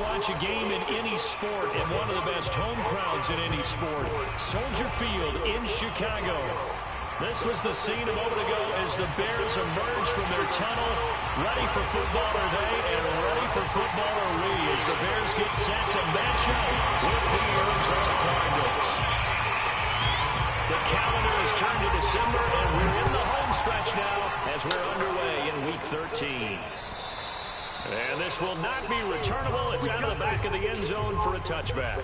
Watch a game in any sport and one of the best home crowds in any sport. Soldier Field in Chicago. This was the scene a moment ago as the Bears emerge from their tunnel. Ready for football are they, and ready for football are we as the Bears get set to match up with the Arizona Cardinals. The calendar has turned to December, and we're in the home stretch now as we're underway in Week 13. And this will not be returnable. It's out of the back of the end zone for a touchback.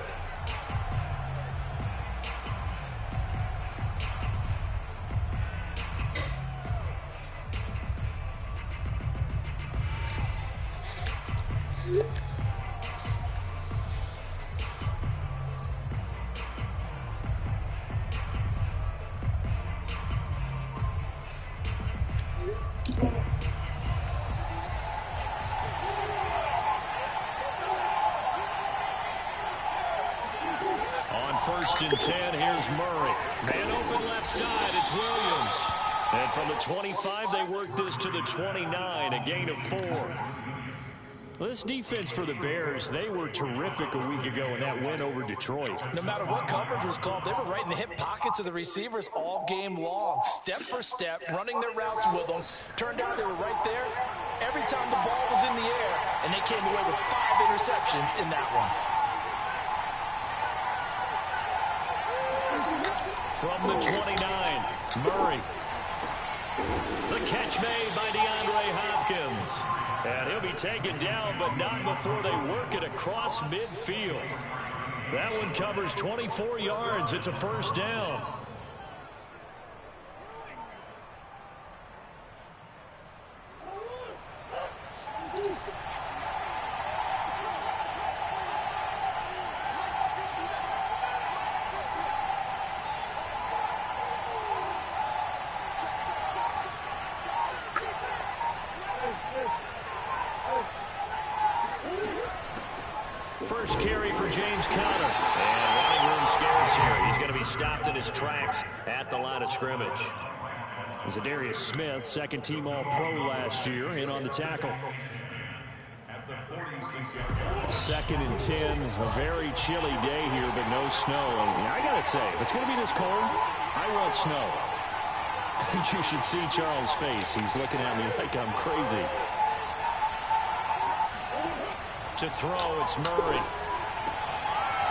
First and 10, here's Murray. Man open left side, it's Williams. And from the 25, they work this to the 29, a gain of 4. Well, this defense for the Bears, they were terrific a week ago in that win over Detroit. No matter what coverage was called, they were right in the hip pockets of the receivers all game long. Step for step, running their routes with them. Turned out they were right there every time the ball was in the air, and they came away with 5 interceptions in that one. From the 29, Murray. The catch made by DeAndre Hopkins. And he'll be taken down, but not before they work it across midfield. That one covers 24 yards. It's a first down. First carry for James Conner. And running room scarce here. He's going to be stopped in his tracks at the line of scrimmage. Zadarius Smith, second team All-Pro last year, in on the tackle. Second and 10. A very chilly day here, but no snow. And I got to say, if it's going to be this cold, I want snow. You should see Charles' face. He's looking at me like I'm crazy. To throw, it's Murray.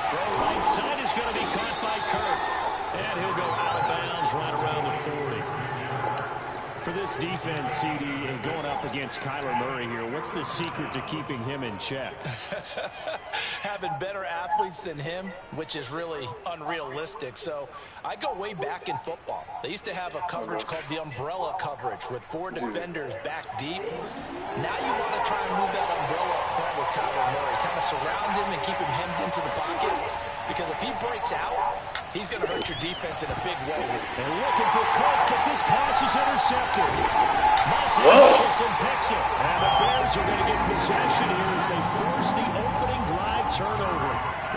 Throw right side is going to be caught by Kirk. And he'll go out of bounds right around the 40. For this defense, CD, and going up against Kyler Murray here, what's the secret to keeping him in check? Having better athletes than him, which is really unrealistic. So I go way back in football. They used to have a coverage called the umbrella coverage with 4 defenders back deep. Now you want to try and move that umbrella up front with Kyler Murray. Kind of surround him and keep him hemmed into the pocket. Because if he breaks out, he's going to hurt your defense in a big way. And looking for Cook, but this pass is intercepted. Monty Nicholson picks it. And the Bears are going to get possession here as they force the opening drive turnover.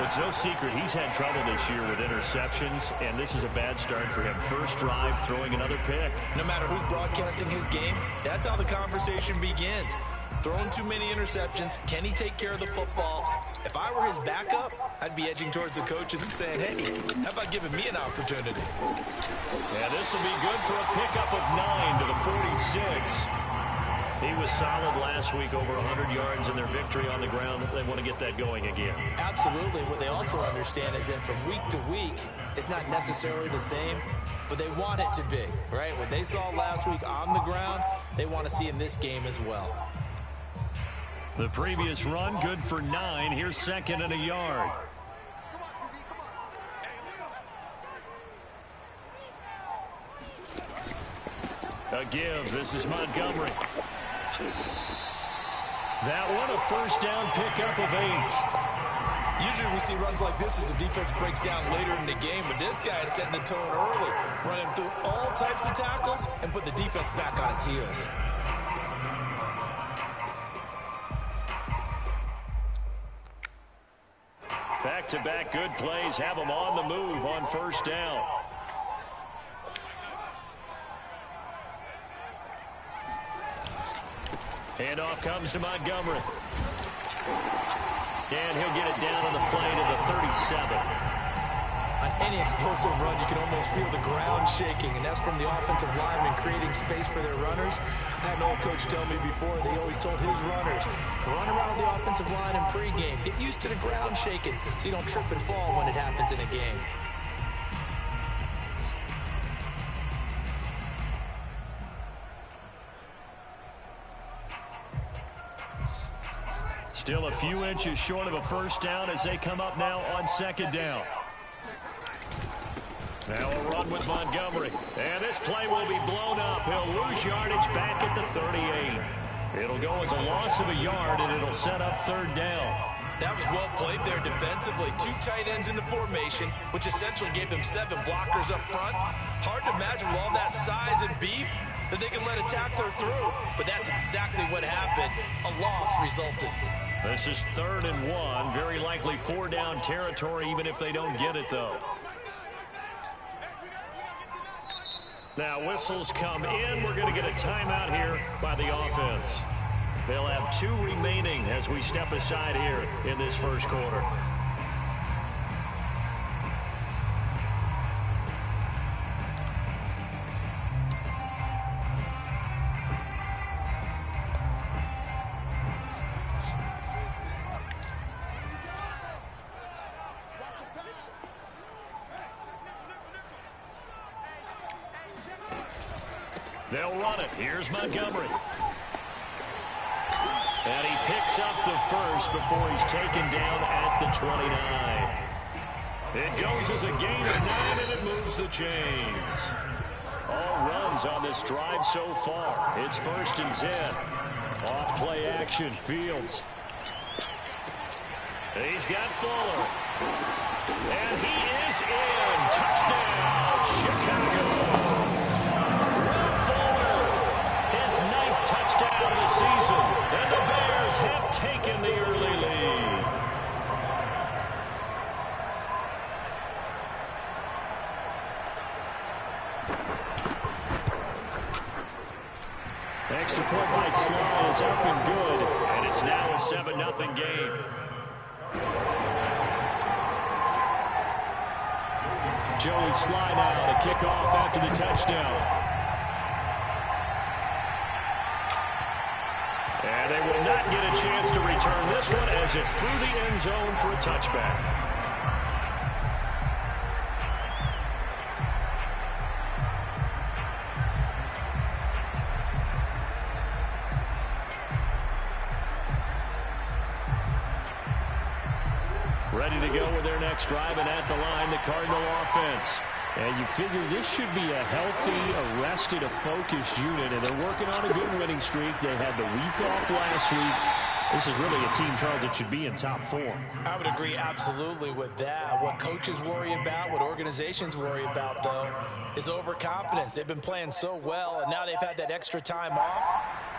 It's no secret he's had trouble this year with interceptions, and this is a bad start for him. First drive, throwing another pick. No matter who's broadcasting his game, that's how the conversation begins. Throwing too many interceptions. Can he take care of the football? If I were his backup, I'd be edging towards the coaches and saying, hey, how about giving me an opportunity? Yeah, this will be good for a pickup of 9 to the 46. He was solid last week, over 100 yards in their victory on the ground. They want to get that going again. Absolutely. What they also understand is that from week to week, it's not necessarily the same, but they want it to be, right? What they saw last week on the ground, they want to see in this game as well. The previous run, good for 9. Here's second and a yard. A give. This is Montgomery. That one, a first down pickup of 8. Usually we see runs like this as the defense breaks down later in the game, but this guy is setting the tone early, running through all types of tackles and put the defense back on its heels. Back-to-back good plays have them on the move on first down. Handoff comes to Montgomery. And he'll get it down on the play to the 37. On any explosive run, you can almost feel the ground shaking, and that's from the offensive linemen creating space for their runners. I had an old coach tell me before, they always told his runners, run around the offensive line in pregame. Get used to the ground shaking so you don't trip and fall when it happens in a game. Still a few inches short of a first down as they come up now on second down. Now a run with Montgomery. And this play will be blown up. He'll lose yardage back at the 38. It'll go as a loss of a yard, and it'll set up third down. That was well played there defensively. Two tight ends in the formation, which essentially gave them 7 blockers up front. Hard to imagine with all that size and beef that they can let a tackler through. But that's exactly what happened. A loss resulted. This is 3rd and 1. Very likely 4-down territory, even if they don't get it, though. Now whistles come in. We're going to get a timeout here by the offense. They'll have 2 remaining as we step aside here in this first quarter. They'll run it. Here's Montgomery. And he picks up the first before he's taken down at the 29. It goes as a gain of 9, and it moves the chains. All runs on this drive so far. It's 1st and 10. Off play action. Fields. He's got Fuller. And he is in. Touchdown, Chicago. Touchdown of the season, and the Bears have taken the early lead. Extra point by Sly is up and good, and it's now a 7-0 game. Joey Sly now to kick off after the touchdown. And they will not get a chance to return this one as it's through the end zone for a touchback. Ready to go with their next drive, and at the line, the Cardinal offense. And you figure this should be a healthy, arrested, a focused unit, and they're working on a good winning streak. They had the week off last week. This is really a team, Charles, that should be in top form. I would agree absolutely with that. What coaches worry about, what organizations worry about, though, is overconfidence. They've been playing so well, and now they've had that extra time off.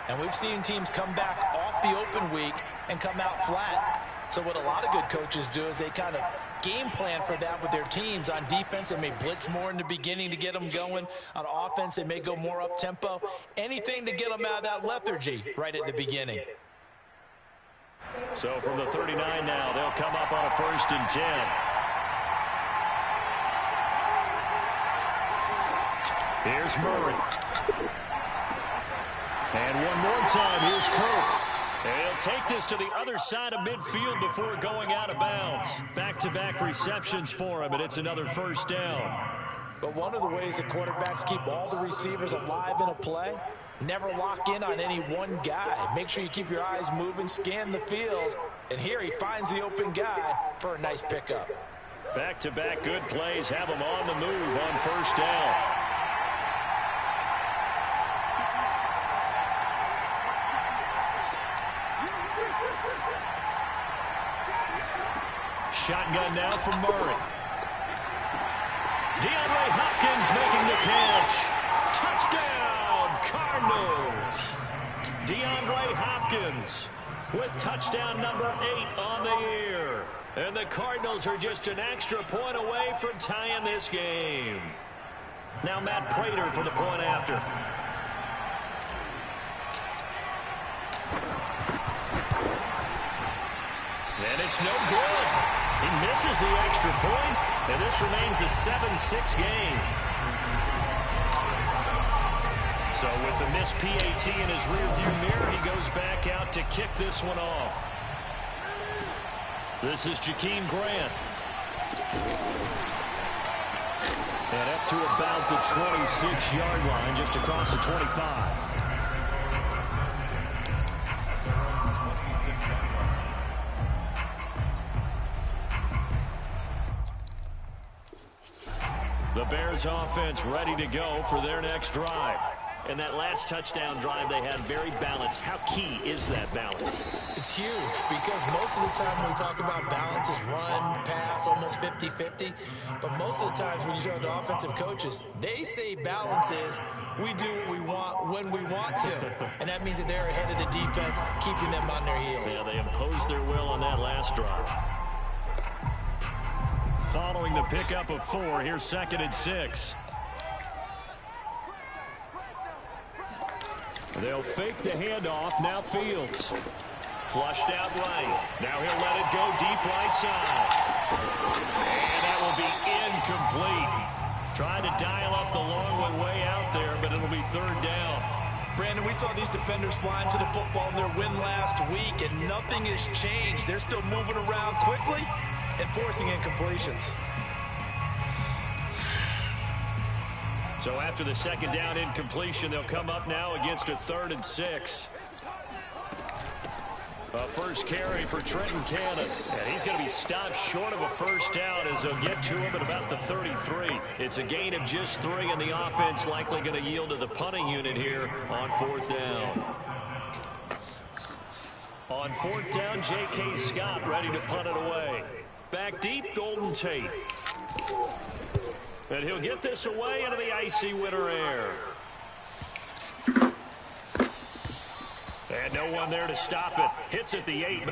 And we've seen teams come back off the open week and come out flat. So what a lot of good coaches do is they kind of game plan for that with their teams. On defense, they may blitz more in the beginning to get them going. On offense, they may go more up-tempo. Anything to get them out of that lethargy right at the beginning. So from the 39 now, they'll come up on a 1st and 10. Here's Murray. And one more time, here's Kirk. And he'll take this to the other side of midfield before going out of bounds. Back-to-back receptions for him, and it's another 1st down. But one of the ways that quarterbacks keep all the receivers alive in a play, never lock in on any one guy. Make sure you keep your eyes moving, scan the field. And here he finds the open guy for a nice pickup. Back-to-back good plays have him on the move on 1st down. Shotgun now from Murray. DeAndre Hopkins making the catch. Touchdown, Cardinals. DeAndre Hopkins with touchdown number 8 on the year. And the Cardinals are just an extra point away from tying this game. Now Matt Prater for the point after. And it's It's no good. He misses the extra point, and this remains a 7-6 game. So with the missed PAT in his rearview mirror, he goes back out to kick this one off. This is Jakeem Grant. And up to about the 26-yard line, just across the 25. The Bears offense ready to go for their next drive. And that last touchdown drive they had very balanced. How key is that balance? It's huge because most of the time when we talk about balance is run, pass, almost 50-50. But most of the times when you talk to offensive coaches, they say balance is we do what we want when we want to. And that means that they're ahead of the defense, keeping them on their heels. Yeah, they imposed their will on that last drive. Following the pickup of 4, here's 2nd and 6. They'll fake the handoff. Now Fields. Flushed out right. Now he'll let it go deep right side. And that will be incomplete. Trying to dial up the long one way out there, but it'll be 3rd down. Brandon, we saw these defenders flying to the football in their win last week, and nothing has changed. They're still moving around quickly and forcing incompletions. So after the 2nd down incompletion, they'll come up now against a 3rd and 6. A first carry for Trenton Cannon. And he's going to be stopped short of a first down as they'll get to him at about the 33. It's a gain of just 3, and the offense likely going to yield to the punting unit here on 4th down. On 4th down, J.K. Scott ready to punt it away. Back deep, Golden Tate. And he'll get this away into the icy winter air. And no one there to stop it. Hits at the 8.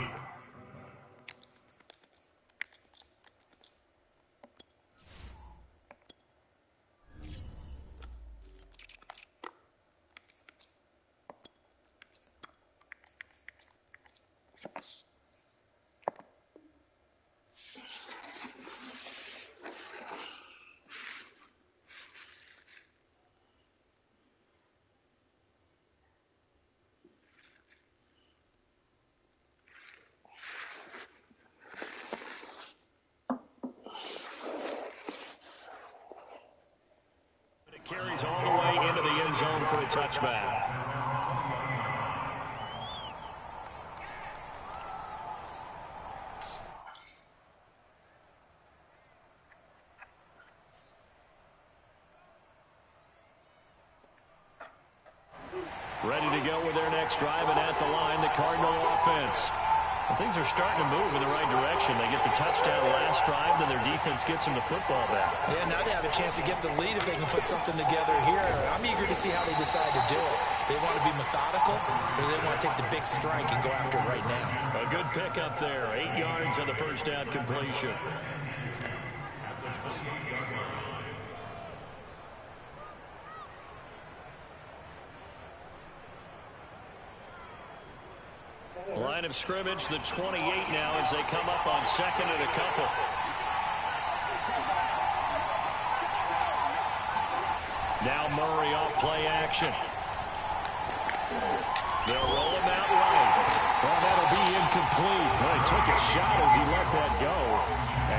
Carries all the way into the end zone for a touchback. Ready to go with their next drive, and at the line, the Cardinal offense. Well, things are starting to move in the right direction. They get the touchdown last drive, then their defense gets them the football back. Yeah, now they have a chance to get the lead if they can put something together here. I'm eager to see how they decide to do it. They want to be methodical, or they want to take the big strike and go after it right now. A good pickup there. 8 yards on the first down completion. Line of scrimmage, the 28 now as they come up on 2nd and a couple. Now Murray off play action. They'll roll him out right. Well, that'll be incomplete. Well, he took a shot as he let that go.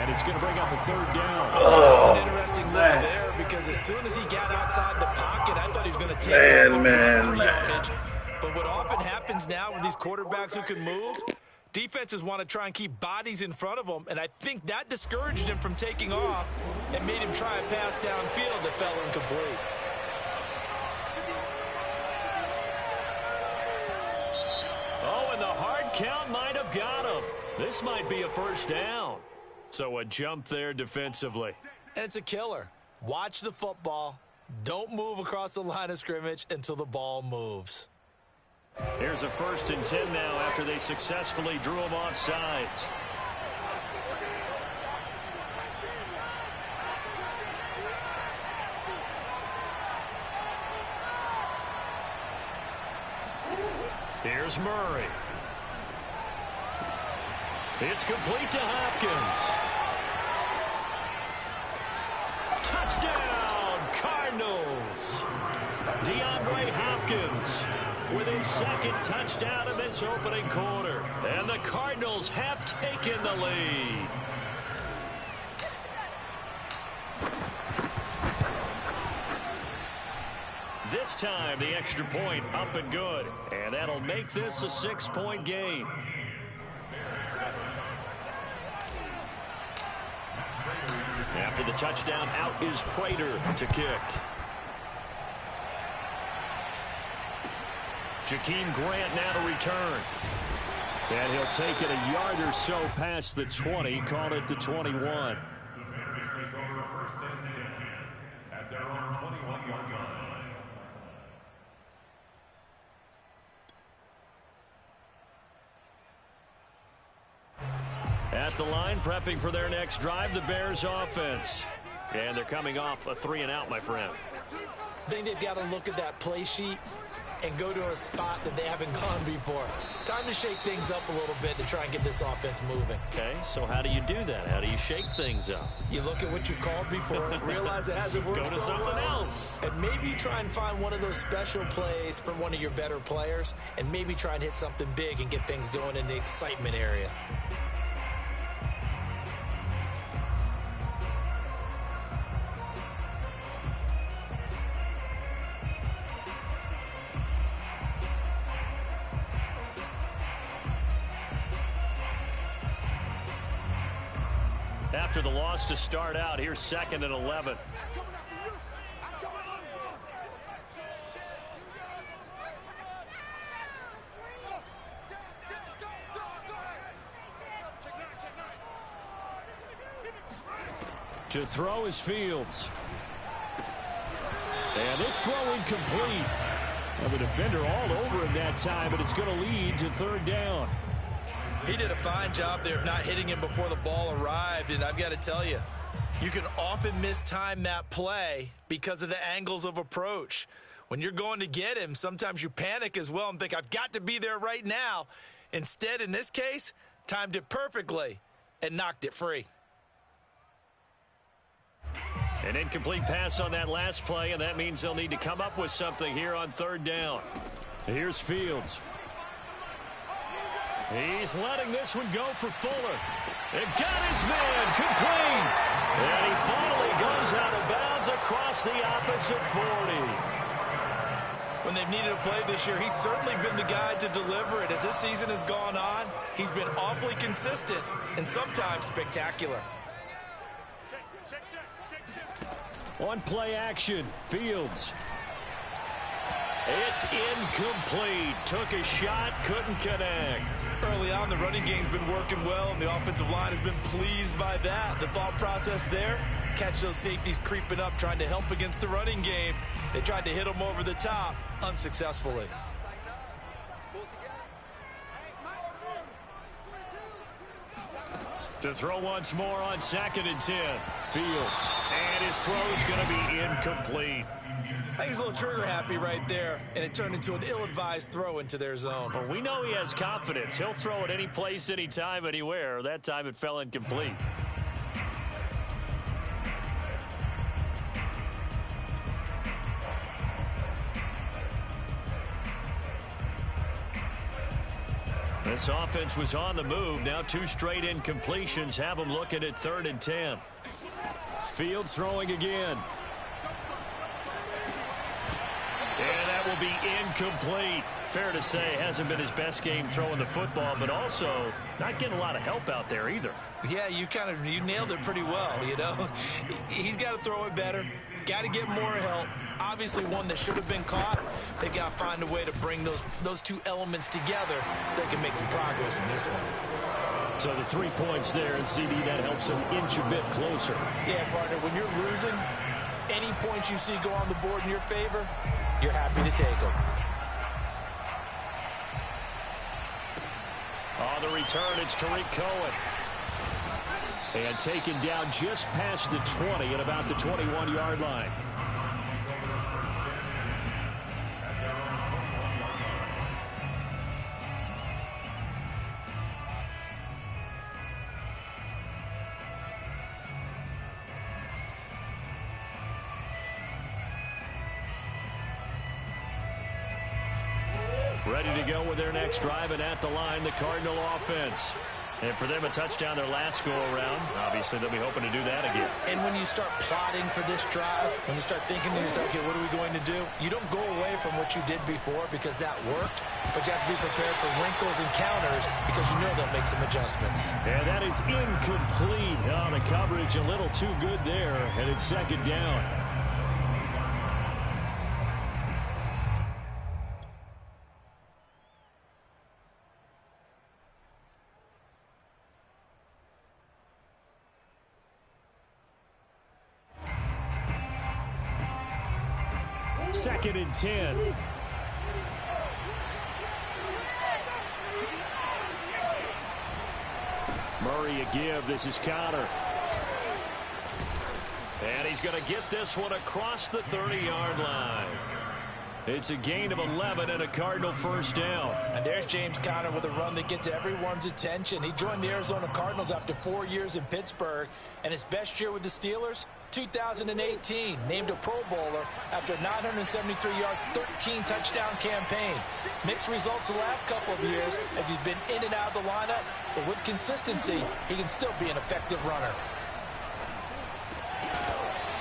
And it's going to bring up a 3rd down. That's an interesting move there because as soon as he got outside the pocket, I thought he was going to take yardage. But what often happens now with these quarterbacks who can move, defenses want to try and keep bodies in front of them, and I think that discouraged him from taking off and made him try a pass downfield that fell incomplete. Oh, and the hard count might have got him. This might be a first down. So a jump there defensively. And it's a killer. Watch the football. Don't move across the line of scrimmage until the ball moves. Here's a 1st and 10 now after they successfully drew him off sides. Here's Murray. It's complete to Hopkins. Touchdown, Cardinals. DeAndre Hopkins with his second touchdown of this opening quarter. And the Cardinals have taken the lead. This time, the extra point up and good. And that'll make this a 6-point game. After the touchdown, out is Prater to kick. Jakeem Grant now to return. And he'll take it a yard or so past the 20, call it the 21. The Bears take over first and 10 at their own 21-yard line. At the line, prepping for their next drive, the Bears offense. And they're coming off a 3-and-out, my friend. I think they've got to look at that play sheet and go to a spot that they haven't gone before. Time to shake things up a little bit to try and get this offense moving. Okay, so how do you do that? How do you shake things up? You look at what you've called before, realize it hasn't worked Go to so something well, else. and maybe try and find one of those special plays from one of your better players, and maybe try and hit something big and get things going in the excitement area. After the loss to start out, here's 2nd and 11. To throw is Fields. And this throw incomplete. Well, the defender all over him that time, but it's going to lead to 3rd down. He did a fine job there of not hitting him before the ball arrived, and I've got to tell you, you can often mistime that play because of the angles of approach. When you're going to get him, sometimes you panic as well and think, I've got to be there right now. Instead, in this case, timed it perfectly and knocked it free. An incomplete pass on that last play, and that means they'll need to come up with something here on 3rd down. Here's Fields. He's letting this one go for Fuller. It got his man complete. And he finally goes out of bounds across the opposite 40. When they've needed a play this year, he's certainly been the guy to deliver it. As this season has gone on, he's been awfully consistent and sometimes spectacular. On play action, Fields. It's incomplete. Took a shot, couldn't connect. Early on, the running game's been working well, and the offensive line has been pleased by that. The thought process there, catch those safeties creeping up, trying to help against the running game. They tried to hit them over the top, unsuccessfully. To throw once more on 2nd and 10. Fields. And his throw is going to be incomplete. I think he's a little trigger happy right there, and it turned into an ill-advised throw into their zone. Well, we know he has confidence. He'll throw it any place, anytime, anywhere. That time it fell incomplete. This offense was on the move. Now 2 straight incompletions have them looking at 3rd and 10. Fields throwing again. And that will be incomplete. Fair to say, hasn't been his best game throwing the football, but also not getting a lot of help out there either. Yeah, you nailed it pretty well, you know. He's got to throw it better. Got to get more help. Obviously one that should have been caught. They got to find a way to bring those 2 elements together so they can make some progress in this one. So the 3 points there, and CD, that helps them inch a bit closer. Yeah, partner, when you're losing, any points you see go on the board in your favor, you're happy to take them. On the return, it's Tariq Cohen. And taken down just past the 20 at about the 21-yard line. ready to go with their next drive, and at the line, the Cardinal offense. And for them, a touchdown their last go-around. Obviously, they'll be hoping to do that again. And when you start plotting for this drive, when you start thinking to yourself, okay, what are we going to do? You don't go away from what you did before because that worked, but you have to be prepared for wrinkles and counters because you know they'll make some adjustments. And that is incomplete. Oh, the coverage a little too good there, and it's second down. Second and 10. Murray a give. This is Conner. And he's going to get this one across the 30-yard line. It's a gain of 11 and a Cardinal first down. And there's James Conner with a run that gets everyone's attention. He joined the Arizona Cardinals after 4 years in Pittsburgh. And his best year with the Steelers, 2018, named a Pro Bowler after a 973-yard, 13-touchdown campaign. Mixed results the last couple of years as he's been in and out of the lineup, but with consistency, he can still be an effective runner.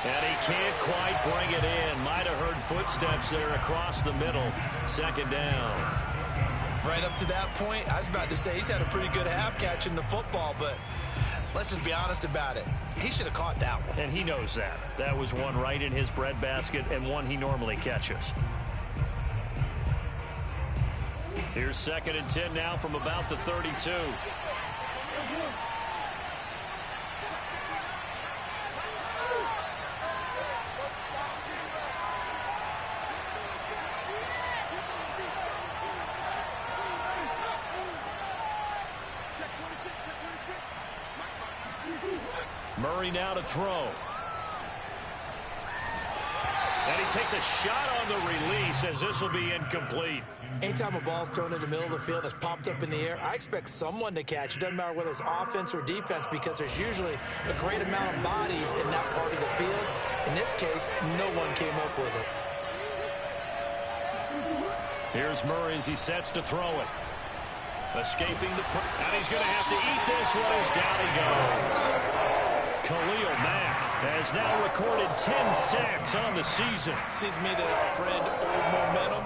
And he can't quite bring it in. Might have heard footsteps there across the middle. Second down. Right up to that point, I was about to say he's had a pretty good half catching the football, but let's just be honest about it. He should have caught that one. And he knows that. That was one right in his breadbasket and one he normally catches. Here's second and 10 now from about the 32. Murray now to throw. And he takes a shot on the release as this will be incomplete. Anytime a ball's thrown in the middle of the field that's popped up in the air, I expect someone to catch. It doesn't matter whether it's offense or defense because there's usually a great amount of bodies in that part of the field. In this case, no one came up with it. Here's Murray as he sets to throw it. Escaping the... And he's going to have to eat this one as down he goes. Khalil Mack has now recorded 10 sacks on the season. Seems to me that our friend Old Momentum,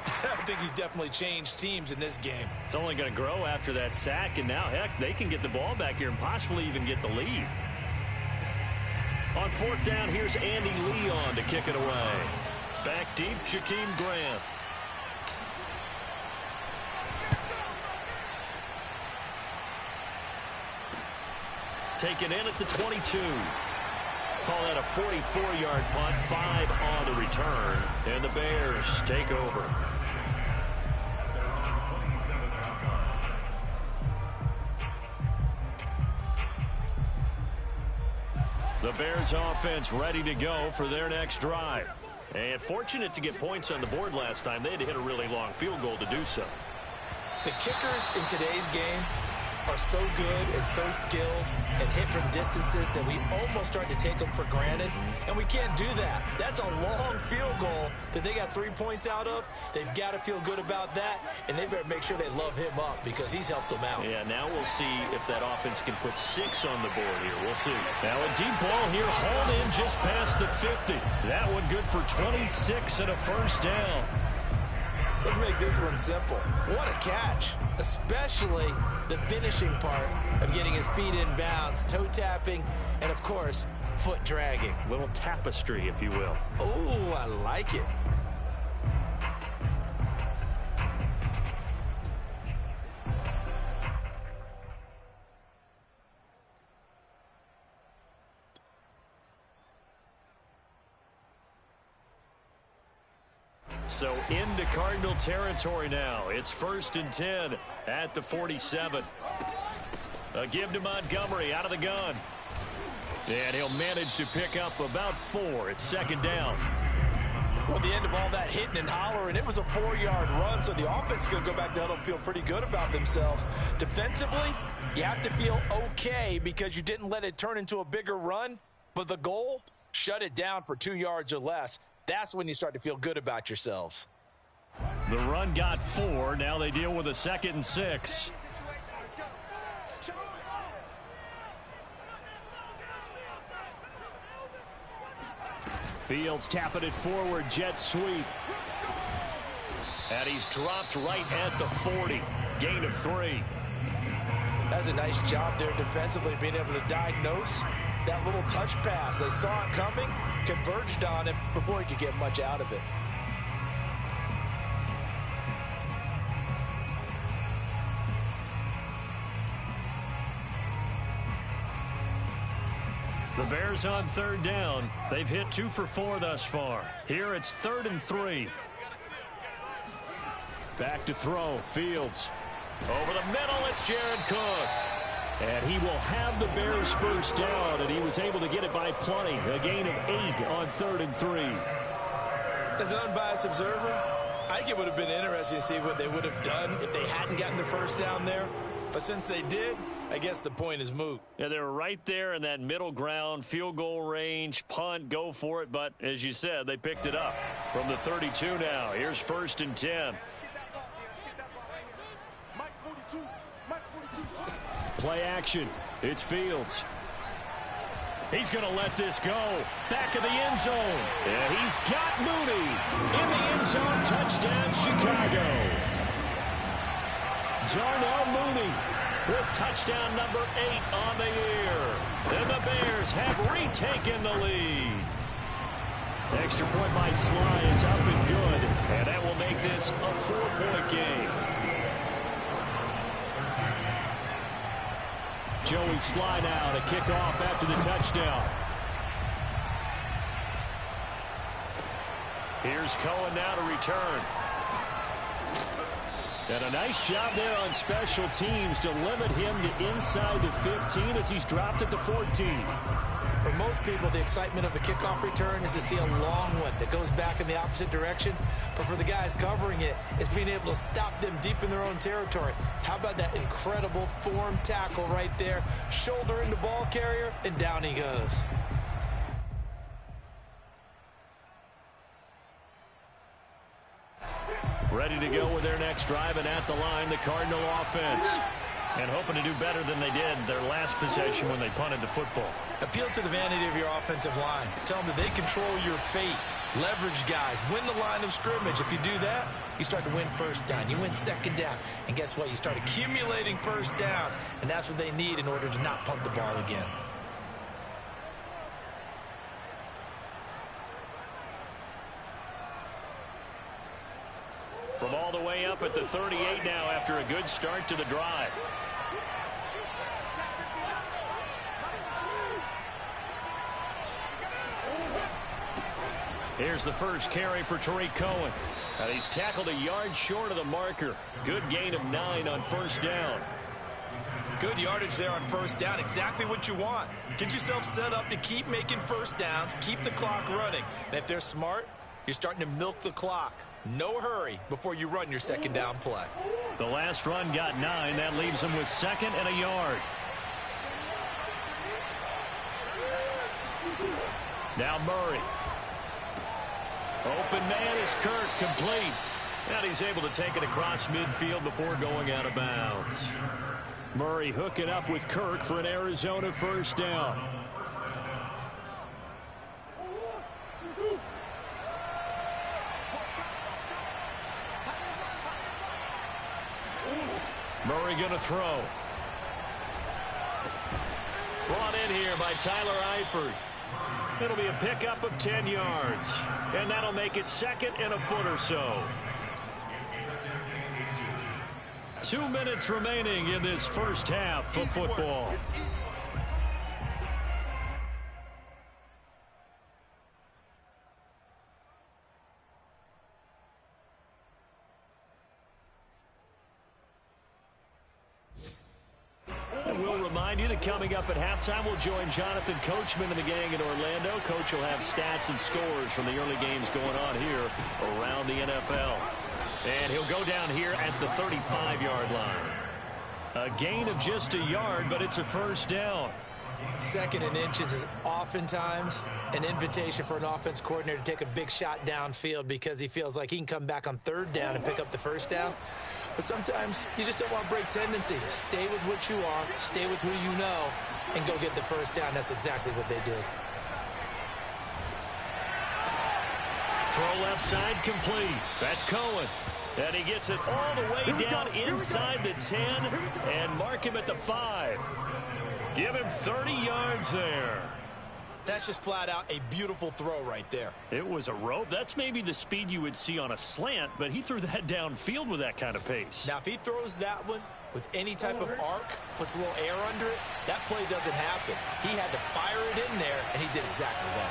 I think he's definitely changed teams in this game. It's only going to grow after that sack, and now, heck, they can get the ball back here and possibly even get the lead. On fourth down, here's Andy Leon to kick it away. Back deep, Jakeem Grant. Taken in at the 22. Call that a 44-yard punt, 5 on the return. And the Bears take over. The Bears offense ready to go for their next drive. And fortunate to get points on the board last time. They had to hit a really long field goal to do so. The kickers in today's game are so good and so skilled and hit from distances that we almost start to take them for granted, and we can't do that. That's a long field goal that they got 3 points out of. They've got to feel good about that, and they better make sure they love him up because he's helped them out. Yeah, now we'll see if that offense can put 6 on the board here. We'll see. Now a deep ball here, hauled in just past the 50. That one good for 26 and a first down. Let's make this one simple. What a catch, especially the finishing part of getting his feet in bounds, toe tapping, and, of course, foot dragging. Little tapestry, if you will. Oh, I like it. So into Cardinal territory now. It's 1st and 10 at the 47. A give to Montgomery out of the gun. And he'll manage to pick up about 4. It's second down. Well, the end of all that hitting and hollering, it was a 4-yard run, so the offense is going to go back to huddle and feel pretty good about themselves. Defensively, you have to feel okay because you didn't let it turn into a bigger run, but the goal, shut it down for 2 yards or less. That's when you start to feel good about yourselves. The run got 4. Now they deal with a 2nd and 6. Fields tapping it forward. Jet sweep. And he's dropped right at the 40. Gain of 3. That's a nice job there defensively, being able to diagnose that little touch pass. They saw it coming, converged on it before he could get much out of it. The Bears on 3rd down. They've hit 2 for 4 thus far. Here it's 3rd and 3. Back to throw. Fields. Over the middle, it's Jared Cook. And he will have the Bears first down, and he was able to get it by plenty. A gain of 8 on 3rd and 3. As an unbiased observer, I think it would have been interesting to see what they would have done if they hadn't gotten the first down there. But since they did, I guess the point is moot. Yeah, they were right there in that middle ground, field goal range, punt, go for it. But as you said, they picked it up from the 32 now. Here's 1st and 10. Play action. It's Fields. He's going to let this go. Back of the end zone. And he's got Mooney. In the end zone, touchdown, Chicago. Darnell Mooney with touchdown number 8 on the year. And the Bears have retaken the lead. Extra point by Sly is up and good. And that will make this a 4-point game. Joey Sly now to kick off after the touchdown. Here's Cohen now to return. And a nice job there on special teams to limit him to inside the 15 as he's dropped at the 14. For most people, the excitement of a kickoff return is to see a long one that goes back in the opposite direction. But for the guys covering it, it's being able to stop them deep in their own territory. How about that incredible form tackle right there? Shoulder into ball carrier, and down he goes. Ready to go with their next drive, and at the line, the Cardinal offense. And hoping to do better than they did their last possession when they punted the football. Appeal to the vanity of your offensive line. Tell them that they control your fate. Leverage guys. Win the line of scrimmage. If you do that, you start to win first down. You win 2nd down. And guess what? You start accumulating first downs. And that's what they need in order to not punt the ball again. From all the way up at the 38 now after a good start to the drive. Here's the first carry for Tariq Cohen. And he's tackled a yard short of the marker. Good gain of 9 on 1st down. Good yardage there on 1st down. Exactly what you want. Get yourself set up to keep making first downs, keep the clock running. And if they're smart, you're starting to milk the clock. No hurry before you run your 2nd down play. The last run got 9. That leaves him with 2nd and a yard. Now Murray. Open man is Kirk, complete. And he's able to take it across midfield before going out of bounds. Murray hooking up with Kirk for an Arizona first down. Murray going to throw. Brought in here by Tyler Eifert. It'll be a pickup of 10 yards. And that'll make it 2nd and a foot or so. 2 minutes remaining in this first half of football. We'll remind you that coming up at halftime, we'll join Jonathan Coachman and the gang in Orlando. Coach will have stats and scores from the early games going on here around the NFL. And he'll go down here at the 35-yard line. A gain of just a yard, but it's a first down. Second and inches is oftentimes an invitation for an offense coordinator to take a big shot downfield because he feels like he can come back on third down and pick up the first down. But sometimes you just don't want to break tendency. Stay with what you are, stay with who you know, and go get the first down. That's exactly what they did. Throw left side complete. That's Cohen. And he gets it all the way down inside the 10 and mark him at the 5. Give him 30 yards there. That's just flat out a beautiful throw right there. It was a rope. That's maybe the speed you would see on a slant, but he threw that downfield with that kind of pace. Now, if he throws that one with any type of arc, puts a little air under it, that play doesn't happen. He had to fire it in there, and he did exactly that.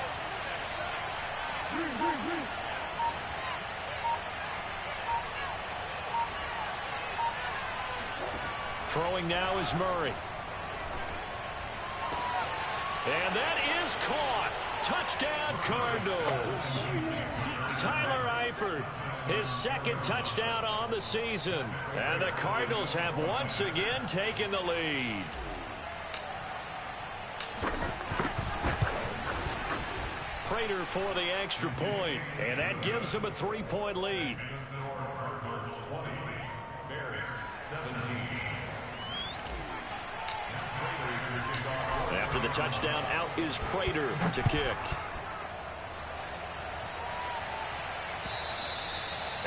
Throwing now is Murray. And that is caught. Touchdown, Cardinals. Tyler Eifert, his second touchdown on the season. And the Cardinals have once again taken the lead. Prater for the extra point, and that gives him a 3-point lead. Cardinals 20, Bears 17. After the touchdown, out is Prater to kick.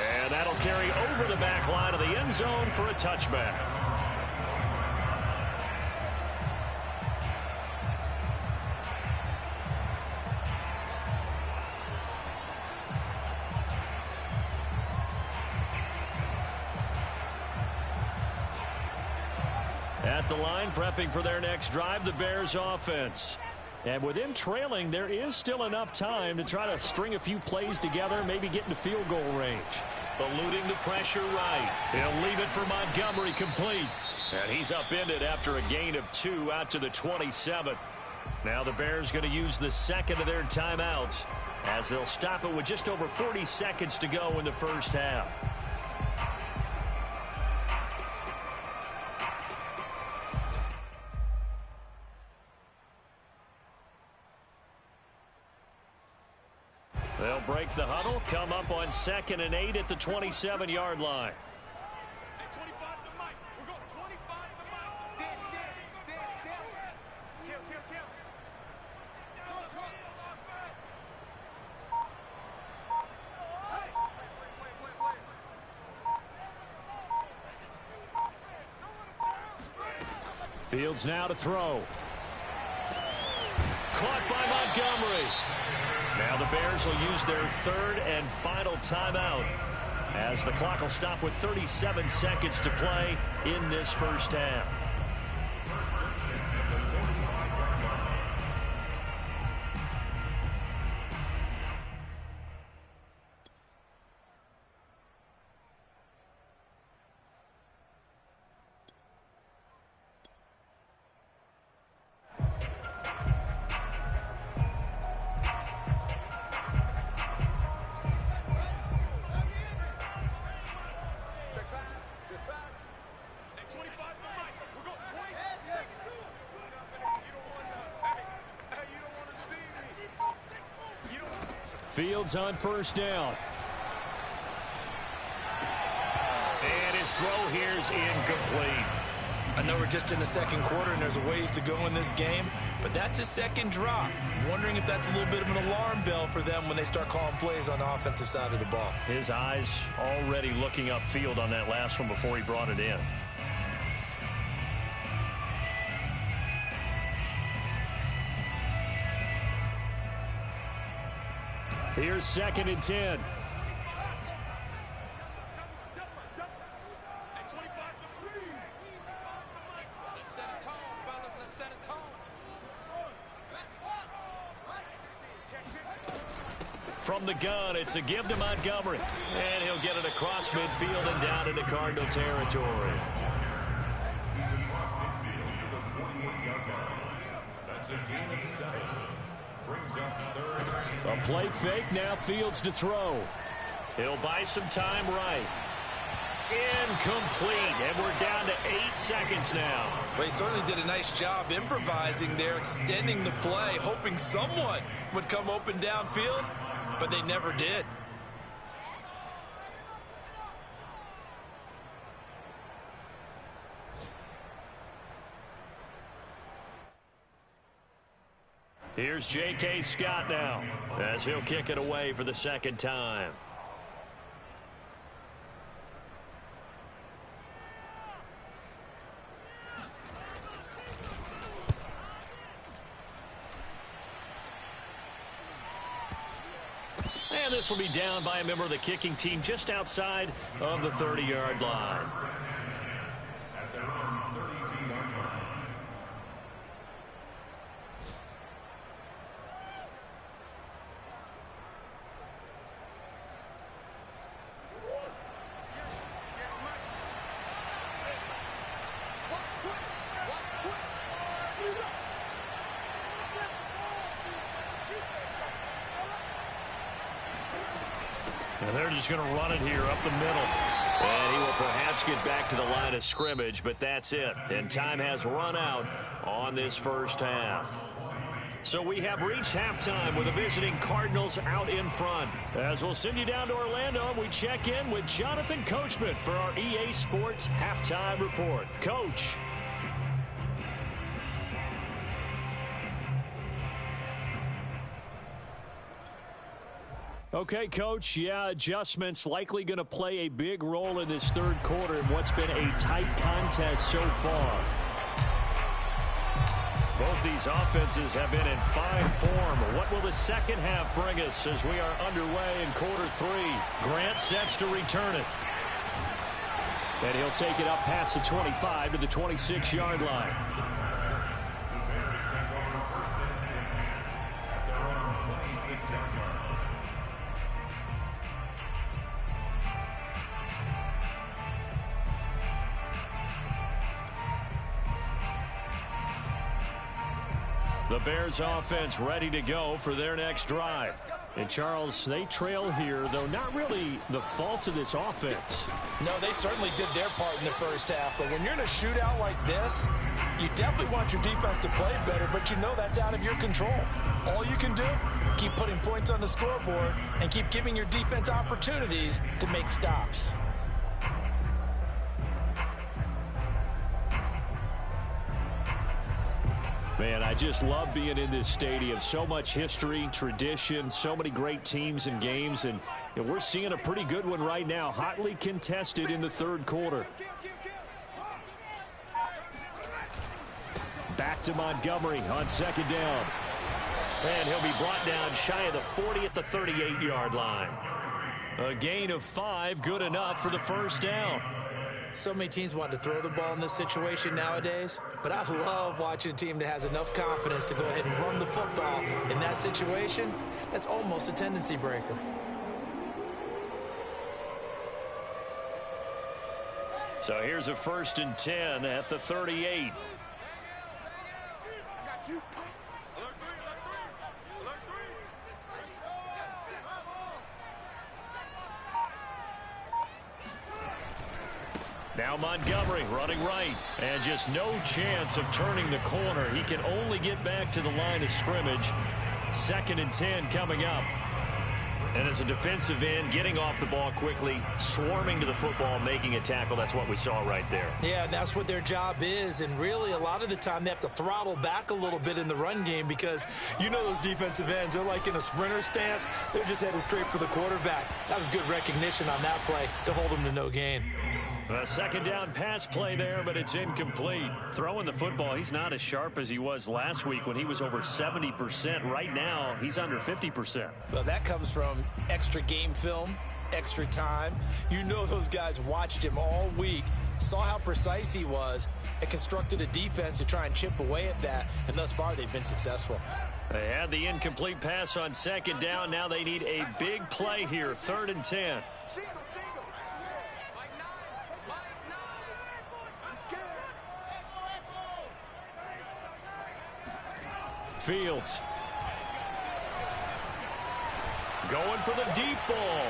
And that'll carry over the back line of the end zone for a touchback. At the line, prepping for their next drive, the Bears offense. And with them trailing, there is still enough time to try to string a few plays together, maybe get into field goal range. Eluding the pressure right. He'll leave it for Montgomery complete. And he's upended after a gain of 2 out to the 27. Now the Bears going to use the second of their timeouts as they'll stop it with just over 40 seconds to go in the first half. They'll break the huddle, come up on 2nd and 8 at the 27-yard line. Hey, 25 to Mike. We're going 25 to Mike. Kill. Fields now to throw. Caught by Montgomery. Now the Bears will use their third and final timeout as the clock will stop with 37 seconds to play in this first half. Fields on first down. And his throw here's incomplete. I know we're just in the second quarter and there's a ways to go in this game, but that's his second drop. I'm wondering if that's a little bit of an alarm bell for them when they start calling plays on the offensive side of the ball. His eyes already looking upfield on that last one before he brought it in. Here's 2nd and 10. From the gun, it's a give to Montgomery. And he'll get it across midfield and down into Cardinal territory. He's across midfield to the 41-yard line. That's a gain of 7. Brings up third. A play fake, now Fields to throw. He'll buy some time right. Incomplete, and we're down to 8 seconds now. Well, he certainly did a nice job improvising there, extending the play, hoping someone would come open downfield, but they never did. Here's J.K. Scott now, as he'll kick it away for the second time. And this will be down by a member of the kicking team just outside of the 30-yard line. At their own 32-yard line. And they're just going to run it here up the middle. And he will perhaps get back to the line of scrimmage, but that's it. And time has run out on this first half. So we have reached halftime with the visiting Cardinals out in front. As we'll send you down to Orlando, we check in with Jonathan Coachman for our EA Sports Halftime Report. Coach. Okay, Coach, yeah, adjustments likely going to play a big role in this third quarter in what's been a tight contest so far. Both these offenses have been in fine form. What will the second half bring us as we are underway in quarter three? Grant sets to return it. And he'll take it up past the 25 to the 26-yard line. The Bears offense ready to go for their next drive. And Charles, they trail here, though not really the fault of this offense. No, they certainly did their part in the first half. But when you're in a shootout like this, you definitely want your defense to play better, but you know that's out of your control. All you can do, keep putting points on the scoreboard and keep giving your defense opportunities to make stops. Man, I just love being in this stadium. So much history, tradition, so many great teams and games, and we're seeing a pretty good one right now, hotly contested in the third quarter. Back to Montgomery on second down. And he'll be brought down shy of the 40 at the 38-yard line. A gain of 5, good enough for the first down. So many teams want to throw the ball in this situation nowadays, but I love watching a team that has enough confidence to go ahead and run the football in that situation. That's almost a tendency breaker. So here's a 1st and 10 at the 38. Now Montgomery running right, and just no chance of turning the corner. He can only get back to the line of scrimmage. 2nd and 10 coming up. And as a defensive end, getting off the ball quickly, swarming to the football, making a tackle. That's what we saw right there. Yeah, that's what their job is. And really, a lot of the time, they have to throttle back a little bit in the run game because you know those defensive ends, they're like in a sprinter stance. They're just headed straight for the quarterback. That was good recognition on that play to hold them to no gain. A 2nd down pass play there, but it's incomplete. Throwing the football, he's not as sharp as he was last week when he was over 70%. Right now, he's under 50%. Well, that comes from extra game film, extra time. You know those guys watched him all week, saw how precise he was, and constructed a defense to try and chip away at that, and thus far they've been successful. They had the incomplete pass on 2nd down. Now they need a big play here, 3rd and 10. Fields. Going for the deep ball.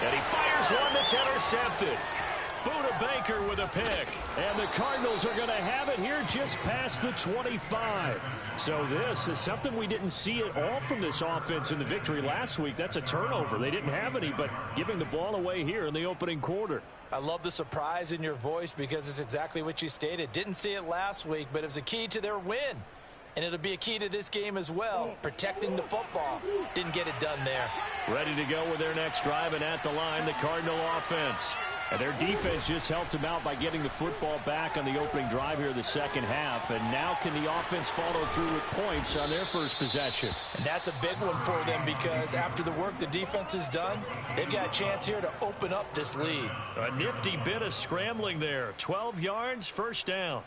And he fires one that's intercepted. Buda Baker with a pick. And the Cardinals are going to have it here just past the 25. So this is something we didn't see at all from this offense in the victory last week. That's a turnover. They didn't have any, but giving the ball away here in the opening quarter. I love the surprise in your voice because it's exactly what you stated. Didn't see it last week, but it was a key to their win. And it'll be a key to this game as well, protecting the football. Didn't get it done there. Ready to go with their next drive, and at the line, the Cardinal offense. And their defense just helped them out by getting the football back on the opening drive here in the second half. And now can the offense follow through with points on their first possession? And that's a big one for them because after the work the defense has done, they've got a chance here to open up this lead. A nifty bit of scrambling there. 12 yards, first down.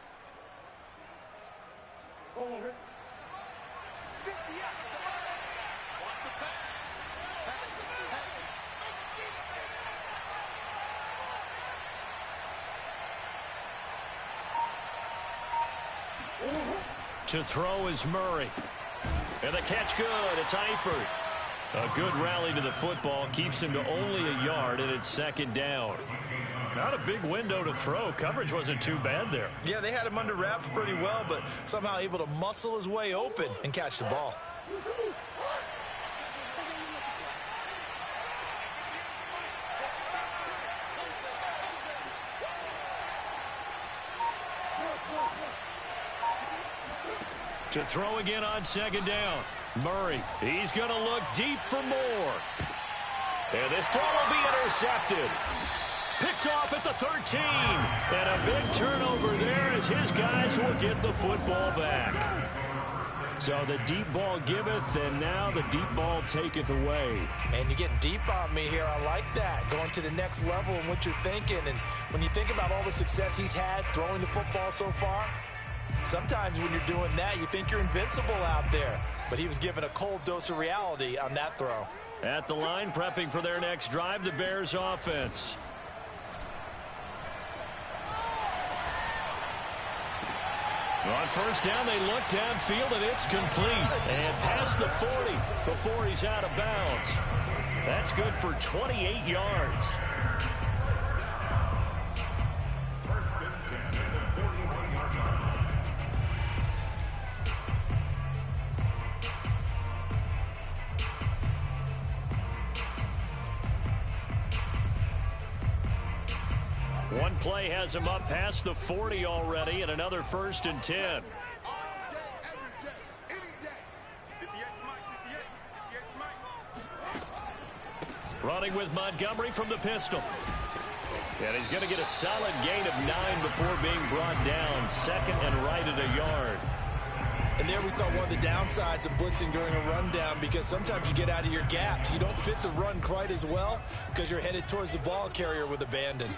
To throw is Murray. And the catch good. It's Eifert. A good rally to the football. Keeps him to only a yard, and it's second down. Not a big window to throw. Coverage wasn't too bad there. Yeah, they had him under wraps pretty well, but somehow able to muscle his way open and catch the ball. To throw again on second down. Murray, he's going to look deep for more. And this throw will be intercepted. Picked off at the 13. And a big turnover there as his guys will get the football back. So the deep ball giveth, and now the deep ball taketh away. Man, you're getting deep on me here. I like that. Going to the next level and what you're thinking. And when you think about all the success he's had throwing the football so far, sometimes when you're doing that, you think you're invincible out there. But he was given a cold dose of reality on that throw. At the line, prepping for their next drive, the Bears offense. On first down, they look downfield, and it's complete. And past the 40 before he's out of bounds. That's good for 28 yards. First and 10 at the 41-yard line. One play has him up past the 40 already, and another first and 10. All day, every day, any day. 58 Mike, 58 Mike. Running with Montgomery from the pistol. And he's going to get a solid gain of 9 before being brought down. Second and right at a yard. And there we saw one of the downsides of blitzing during a rundown because sometimes you get out of your gaps. You don't fit the run quite as well because you're headed towards the ball carrier with abandon.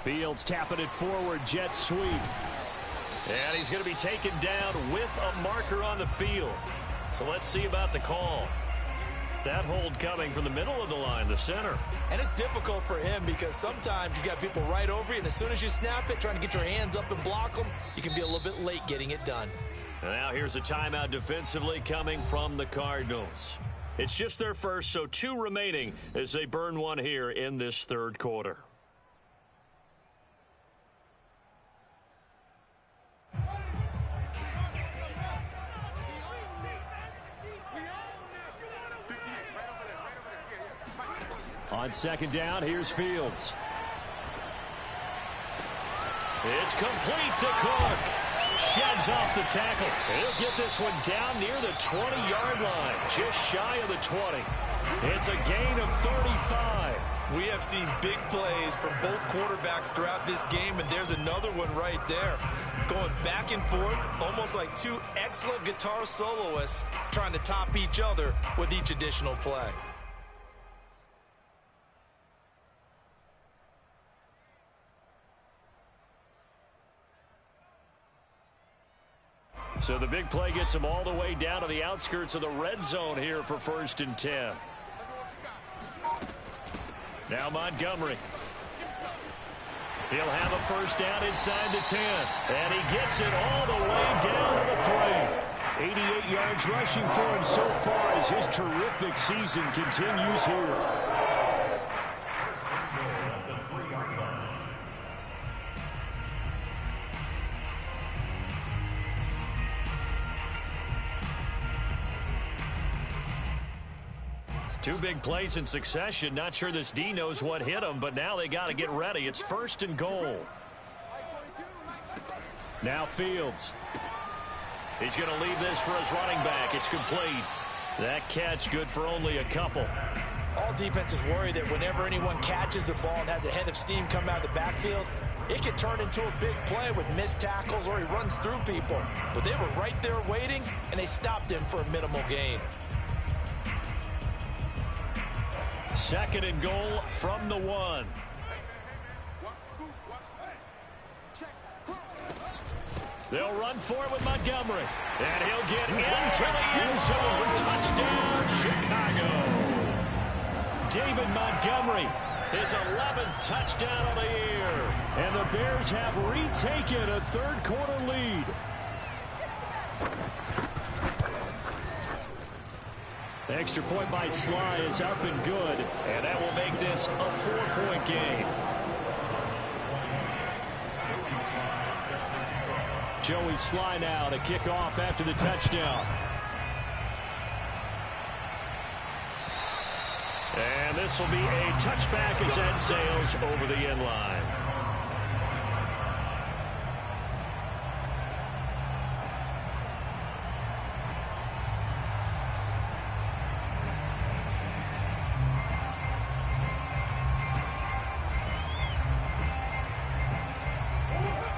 Fields tapping it forward, jet sweep. And he's going to be taken down with a marker on the field. So let's see about the call. That hold coming from the middle of the line, the center. And it's difficult for him because sometimes you got people right over you, and as soon as you snap it, trying to get your hands up and block them, you can be a little bit late getting it done. And now here's a timeout defensively coming from the Cardinals. It's just their first, so 2 remaining as they burn one here in this third quarter. On second down, here's Fields. It's complete to Cook. Sheds off the tackle. He'll get this one down near the 20-yard line, just shy of the 20. It's a gain of 35. We have seen big plays from both quarterbacks throughout this game, and there's another one right there. Going back and forth, almost like 2 excellent guitar soloists trying to top each other with each additional play. So the big play gets him all the way down to the outskirts of the red zone here for first and 10. Now Montgomery. He'll have a first down inside the 10. And he gets it all the way down to the 3. 88 yards rushing for him so far as his terrific season continues here. Two big plays in succession. Not sure this D knows what hit him, but now they got to get ready. It's 1st and goal. Now Fields. He's going to leave this for his running back. It's complete. That catch good for only a couple. All defenses worry that whenever anyone catches the ball and has a head of steam come out of the backfield, it could turn into a big play with missed tackles or he runs through people. But they were right there waiting, and they stopped him for a minimal gain. 2nd and goal from the 1. They'll run for it with Montgomery. And he'll get into the end zone. Touchdown, Chicago. David Montgomery, his 11th touchdown of the year. And the Bears have retaken a 3rd quarter lead. The extra point by Sly is up and good. And that will make this a 4-point game. Joey Sly now to kick off after the touchdown. And this will be a touchback as that sails over the end line.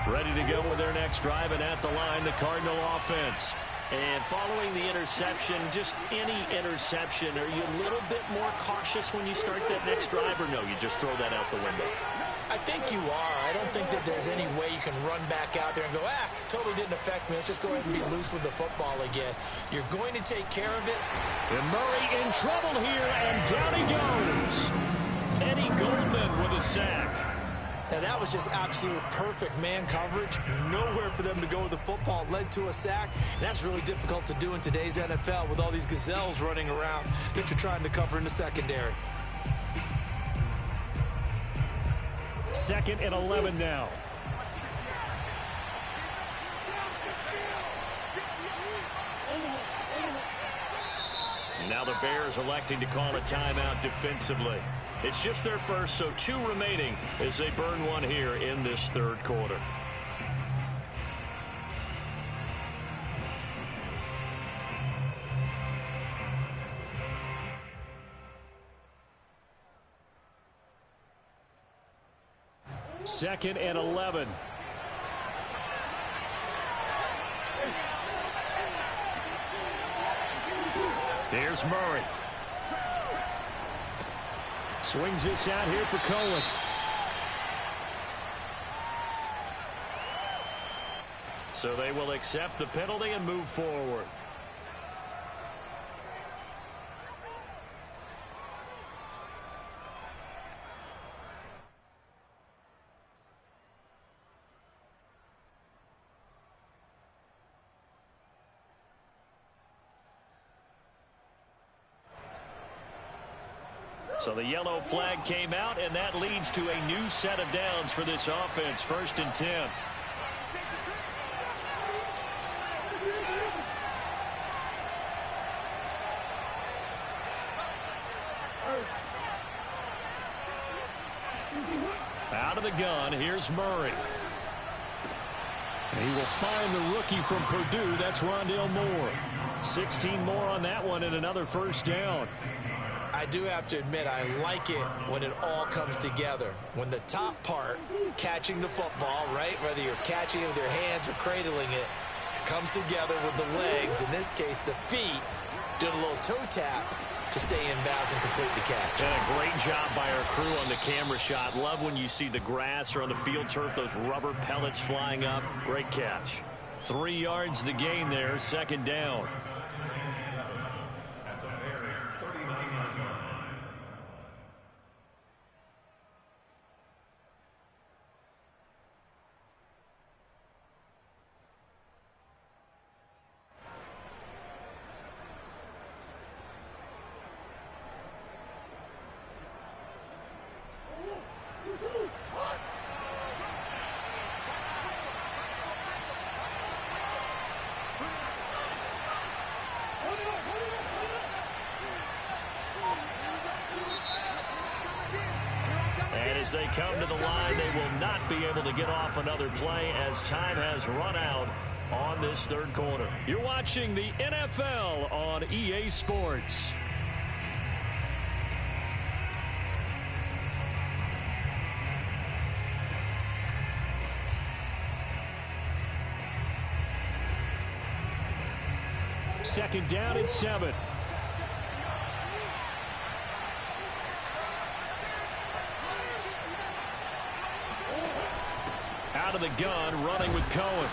Ready to go with their next drive, and at the line, the Cardinal offense. And following the interception, just any interception, are you a little bit more cautious when you start that next drive, or no, you just throw that out the window? I think you are. I don't think that there's any way you can run back out there and go, totally didn't affect me. Let's just go ahead and be loose with the football again. You're going to take care of it. And Murray in trouble here, and down he goes. Eddie Goldman with a sack. Now, that was just absolute perfect man coverage. Nowhere for them to go with the football. Led to a sack. And that's really difficult to do in today's NFL with all these gazelles running around that you're trying to cover in the secondary. 2nd and 11 now. Now the Bears electing to call a timeout defensively. It's just their first, so 2 remaining as they burn one here in this 3rd quarter. Second and 11. Here's Murray. Swings this out here for Cohen. So they will accept the penalty and move forward. So the yellow flag came out, and that leads to a new set of downs for this offense. 1st and 10. Out of the gun, here's Murray. And he will find the rookie from Purdue. That's Rondale Moore. 16 more on that one and another 1st down. I do have to admit, I like it when it all comes together. When the top part, catching the football, right, whether you're catching it with your hands or cradling it, comes together with the legs, in this case the feet, doing a little toe tap to stay in bounds and complete the catch. And a great job by our crew on the camera shot. Love when you see the grass or on the field turf, those rubber pellets flying up. Great catch. 3 yards the gain there, 2nd down. As they come to the line, they will not be able to get off another play as time has run out on this third quarter. You're watching the NFL on EA Sports. Second down and 7. Out of the gun, running with Cohen.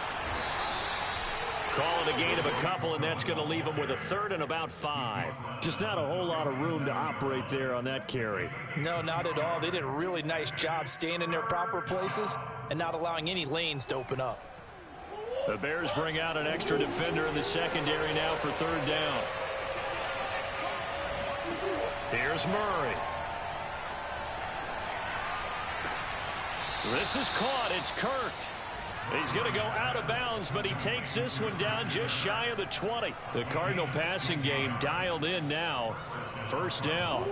Call it a gain of a couple, and that's going to leave him with a third and about 5. Just not a whole lot of room to operate there on that carry. No, not at all. They did a really nice job staying in their proper places and not allowing any lanes to open up. The Bears bring out an extra defender in the secondary now for third down. Here's Murray. This is caught. It's Kirk. He's going to go out of bounds, but he takes this one down just shy of the 20. The Cardinal passing game dialed in now. First down.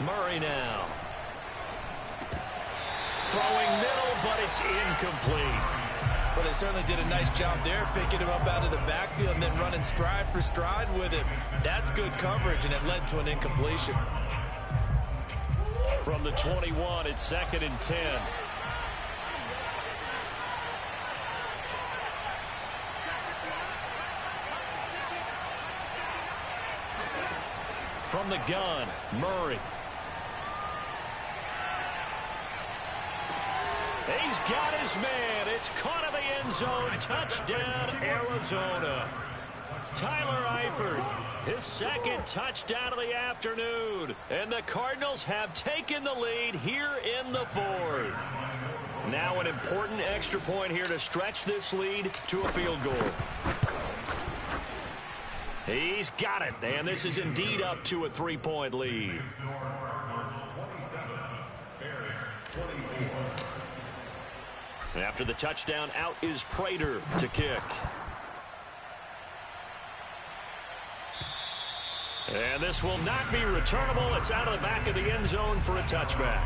Murray now. Throwing middle, but it's incomplete. Well, they certainly did a nice job there, picking him up out of the backfield and then running stride for stride with him. That's good coverage, and it led to an incompletion. From the 21, it's 2nd and 10. From the gun, Murray. He's got his man. It's caught in the end zone. Touchdown, Arizona. Tyler Eifert, his second touchdown of the afternoon. And the Cardinals have taken the lead here in the fourth. Now an important extra point here to stretch this lead to a field goal. He's got it, and this is indeed up to a 3-point lead. After the touchdown, out is Prater to kick. And this will not be returnable. It's out of the back of the end zone for a touchback.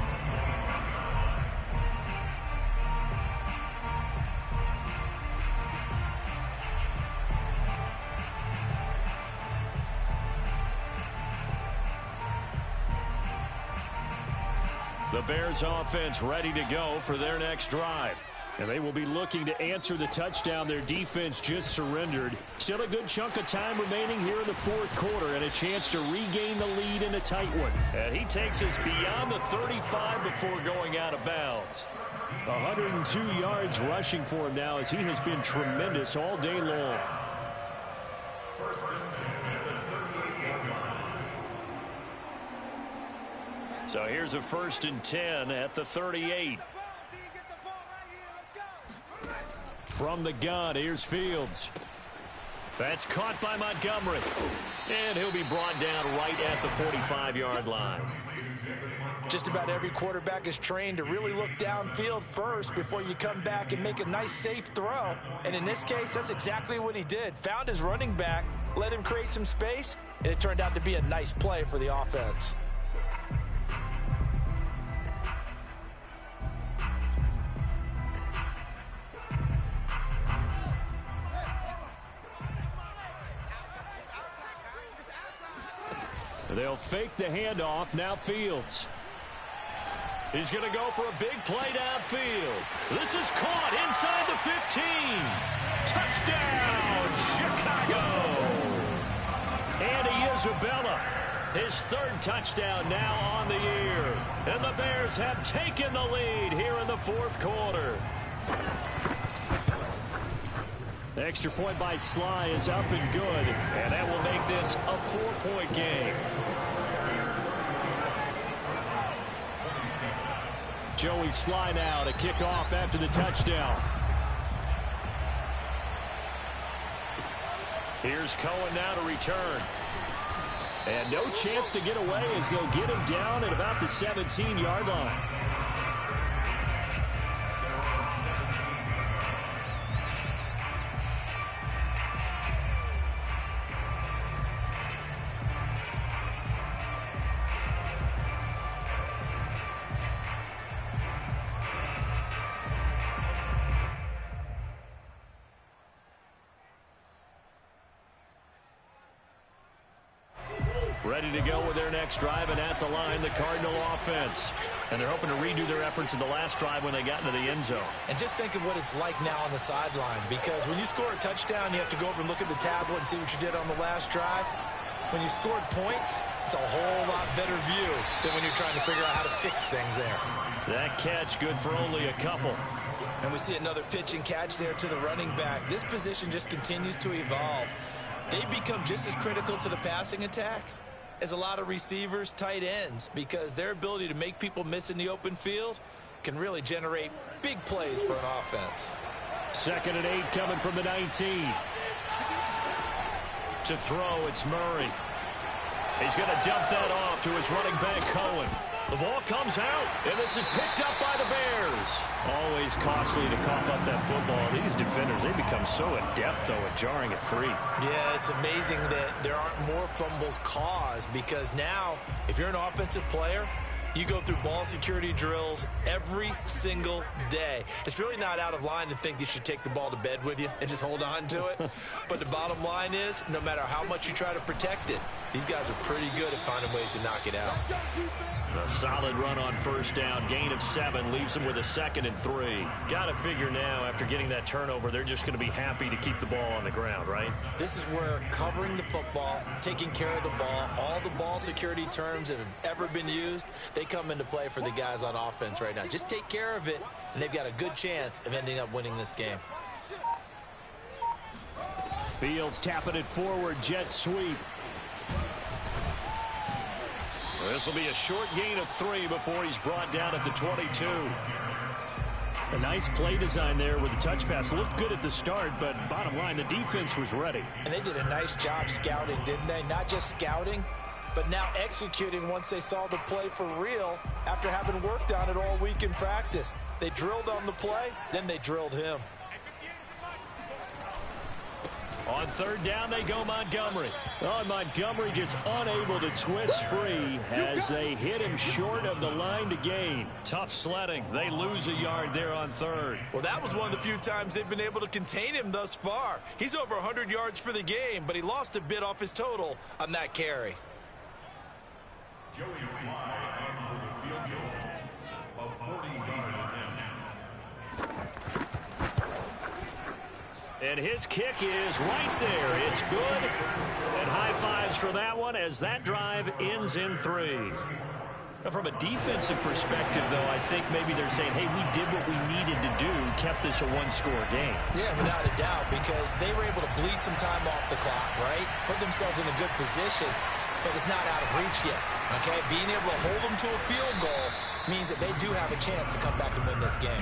The Bears offense ready to go for their next drive. And they will be looking to answer the touchdown their defense just surrendered. Still a good chunk of time remaining here in the fourth quarter and a chance to regain the lead in a tight one. And he takes us beyond the 35 before going out of bounds. 102 yards rushing for him now as he has been tremendous all day long. So here's a 1st and 10 at the 38. From the gun, here's Fields. That's caught by Montgomery. And he'll be brought down right at the 45-yard line. Just about every quarterback is trained to really look downfield first before you come back and make a nice, safe throw. And in this case, that's exactly what he did. Found his running back, let him create some space, and it turned out to be a nice play for the offense. They'll fake the handoff. Now Fields. He's going to go for a big play downfield. This is caught inside the 15. Touchdown, Chicago. Andy Isabella, his 3rd touchdown now on the year. And the Bears have taken the lead here in the fourth quarter. The extra point by Sly is up and good, and that will make this a 4-point game. Joey Sly now to kick off after the touchdown. Here's Cohen now to return. And no chance to get away as they'll get him down at about the 17-yard line. Ready to go with their next drive, and at the line, the Cardinal offense. And they're hoping to redo their efforts in the last drive when they got into the end zone. And just think of what it's like now on the sideline, because when you score a touchdown, you have to go over and look at the tablet and see what you did on the last drive. When you scored points, it's a whole lot better view than when you're trying to figure out how to fix things there. That catch good for only a couple. And we see another pitch and catch there to the running back. This position just continues to evolve. They become just as critical to the passing attack as a lot of receivers, tight ends, because their ability to make people miss in the open field can really generate big plays for an offense. 2nd and 8 coming from the 19. To throw, it's Murray. He's going to dump that off to his running back, Cohen. The ball comes out, and this is picked up by the Bears. Always costly to cough up that football. These defenders, they become so adept, though, at jarring it free. Yeah, it's amazing that there aren't more fumbles caused, because now, if you're an offensive player, you go through ball security drills every single day. It's really not out of line to think you should take the ball to bed with you and just hold on to it. But the bottom line is, no matter how much you try to protect it, these guys are pretty good at finding ways to knock it out. A solid run on first down. Gain of 7 leaves them with a 2nd and 3. Got to figure now, after getting that turnover, they're just going to be happy to keep the ball on the ground, right? This is where covering the football, taking care of the ball, all the ball security terms that have ever been used, they come into play for the guys on offense right now. Just take care of it, and they've got a good chance of ending up winning this game. Fields tapping it forward, jet sweep. This will be a short gain of 3 before he's brought down at the 22. A nice play design there with the touch pass. Looked good at the start, but bottom line, the defense was ready. And they did a nice job scouting, didn't they? Not just scouting, but now executing once they saw the play for real after having worked on it all week in practice. They drilled on the play, then they drilled him. On 3rd down, they go Montgomery. Oh, Montgomery just unable to twist free as they hit him short of the line to gain. Tough sledding. They lose a yard there on 3rd. Well, that was one of the few times they've been able to contain him thus far. He's over 100 yards for the game, but he lost a bit off his total on that carry. Joey Slye in for the field goal, a 40-yard attempt. And his kick is right there. It's good. And high fives for that one as that drive ends in 3. Now, from a defensive perspective, though, I think maybe they're saying, hey, we did what we needed to do, kept this a 1-score game. Yeah, without a doubt, because they were able to bleed some time off the clock, right? Put themselves in a good position, but it's not out of reach yet, okay? Being able to hold them to a field goal means that they do have a chance to come back and win this game.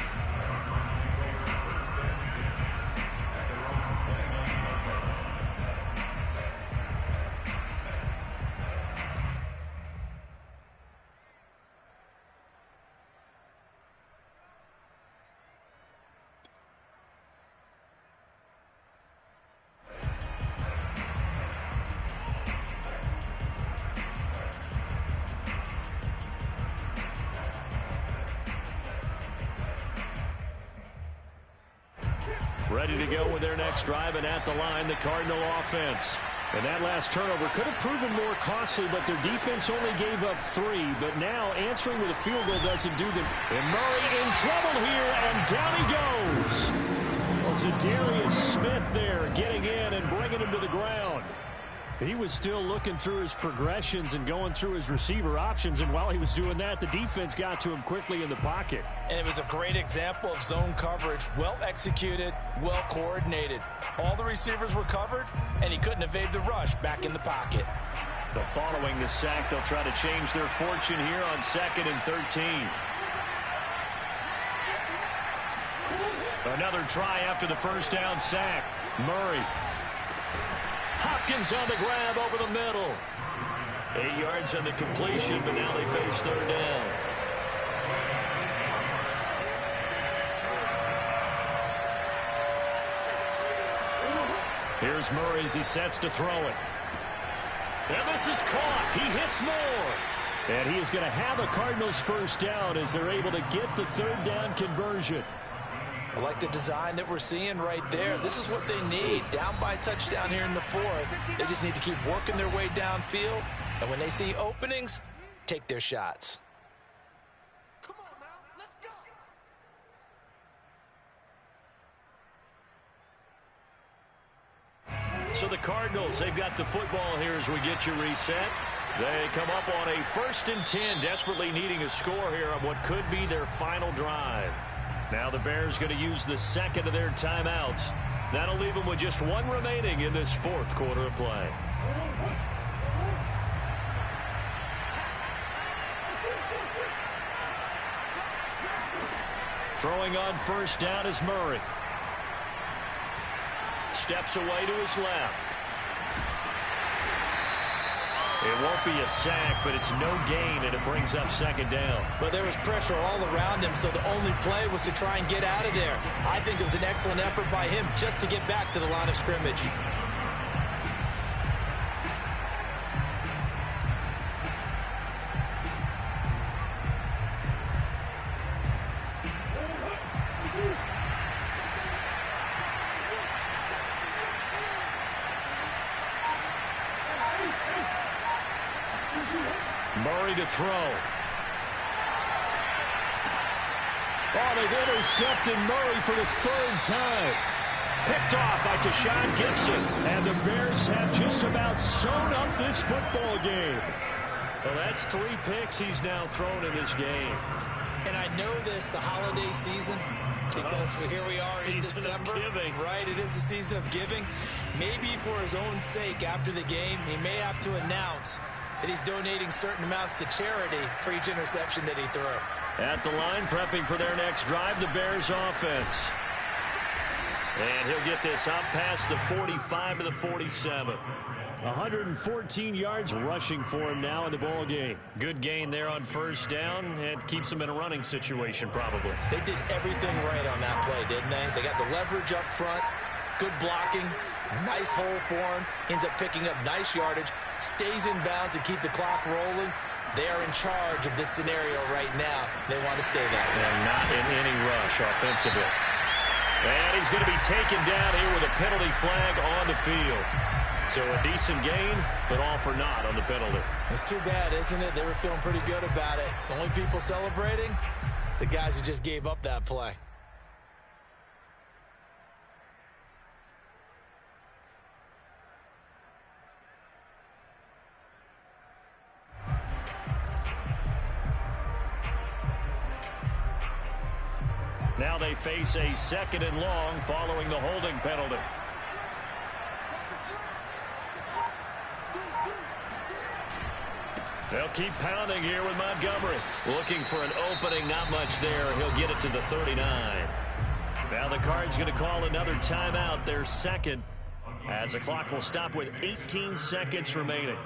Ready to go with their next drive, and at the line, the Cardinal offense. And that last turnover could have proven more costly, but their defense only gave up 3. But now answering with a field goal doesn't do them. And Murray in trouble here, and down he goes. Well, Za'Darius Smith there getting in and bringing him to the ground. He was still looking through his progressions and going through his receiver options, and while he was doing that, the defense got to him quickly in the pocket. And it was a great example of zone coverage. Well executed, well coordinated. All the receivers were covered, and he couldn't evade the rush back in the pocket. So following the sack, they'll try to change their fortune here on 2nd and 13. Another try after the first down sack. Murray. Hopkins on the grab over the middle. 8 yards on the completion, but now they face third down. Here's Murray as he sets to throw it. And this is caught. He hits Moore. And he is going to have a Cardinals first down as they're able to get the third down conversion. I like the design that we're seeing right there. This is what they need. Down by a touchdown here in the fourth. They just need to keep working their way downfield. And when they see openings, take their shots. Come on now, let's go. So the Cardinals, they've got the football here as we get you reset. They come up on a 1st and 10, desperately needing a score here on what could be their final drive. Now the Bears going to use the second of their timeouts. That'll leave them with just one remaining in this fourth quarter of play. Throwing on first down is Murray. Steps away to his left. It won't be a sack, but it's no gain, and it brings up second down. But there was pressure all around him, so the only play was to try and get out of there. I think it was an excellent effort by him just to get back to the line of scrimmage. Murray to throw. Oh, they've intercepted Murray for the third time. Picked off by Tashawn Gibson. And the Bears have just about sewn up this football game. Well, that's 3 picks he's now thrown in this game. And I know this, the holiday season, because here we are in December. Right, it is the season of giving. Maybe for his own sake after the game, he may have to announce that he's donating certain amounts to charity for each interception that he threw. At the line, prepping for their next drive, the Bears offense. And he'll get this up past the 45 to the 47. 114 yards rushing for him now in the ball game. Good gain there on first down, and keeps him in a running situation probably. They did everything right on that play, didn't they? They got the leverage up front, good blocking, nice hole for him, ends up picking up nice yardage, stays in bounds to keep the clock rolling. They are in charge of this scenario right now. They want to stay that way. And not in any rush offensively. And he's going to be taken down here with a penalty flag on the field. So a decent gain, but all for naught on the penalty. It's too bad, isn't it? They were feeling pretty good about it. The only people celebrating, the guys who just gave up that play. Now they face a 2nd and long following the holding penalty. They'll keep pounding here with Montgomery. Looking for an opening, not much there. He'll get it to the 39. Now the Cards going to call another timeout, their second, as the clock will stop with 18 seconds remaining.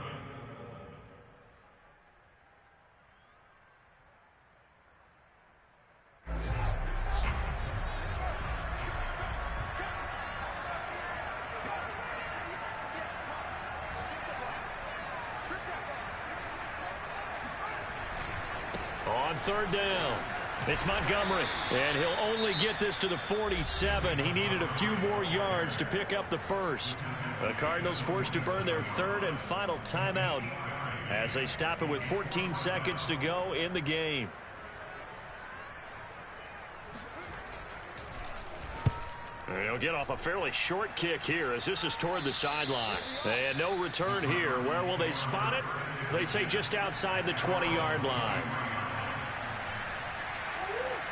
On third down, it's Montgomery, and he'll only get this to the 47. He needed a few more yards to pick up the first. The Cardinals forced to burn their third and final timeout as they stop it with 14 seconds to go in the game. He'll get off a fairly short kick here as this is toward the sideline. And no return here. Where will they spot it? They say just outside the 20-yard line.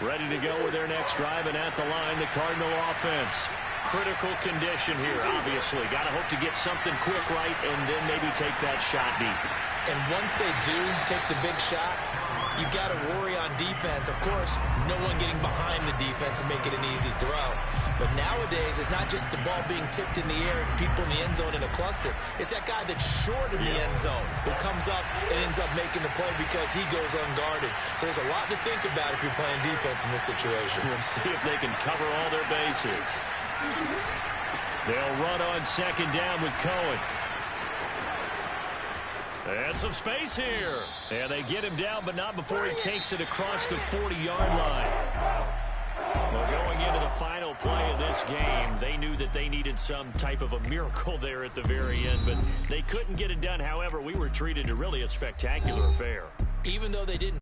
Ready to go with their next drive, and at the line, the Cardinal offense. Critical condition here, obviously. Got to hope to get something quick right and then maybe take that shot deep. And once they do take the big shot, you've got to worry on defense. Of course, no one getting behind the defense and make it an easy throw. But now it nowadays is not just the ball being tipped in the air and people in the end zone in a cluster. It's that guy that's short of the end zone who comes up and ends up making the play because he goes unguarded. So there's a lot to think about if you're playing defense in this situation. We'll see if they can cover all their bases. They'll run on second down with Cohen. And some space here. And they get him down, but not before he takes it across the 40-yard line. Well, going into the final play of this game, they knew that they needed some type of a miracle there at the very end, but they couldn't get it done. However, we were treated to really a spectacular affair. Even though they didn't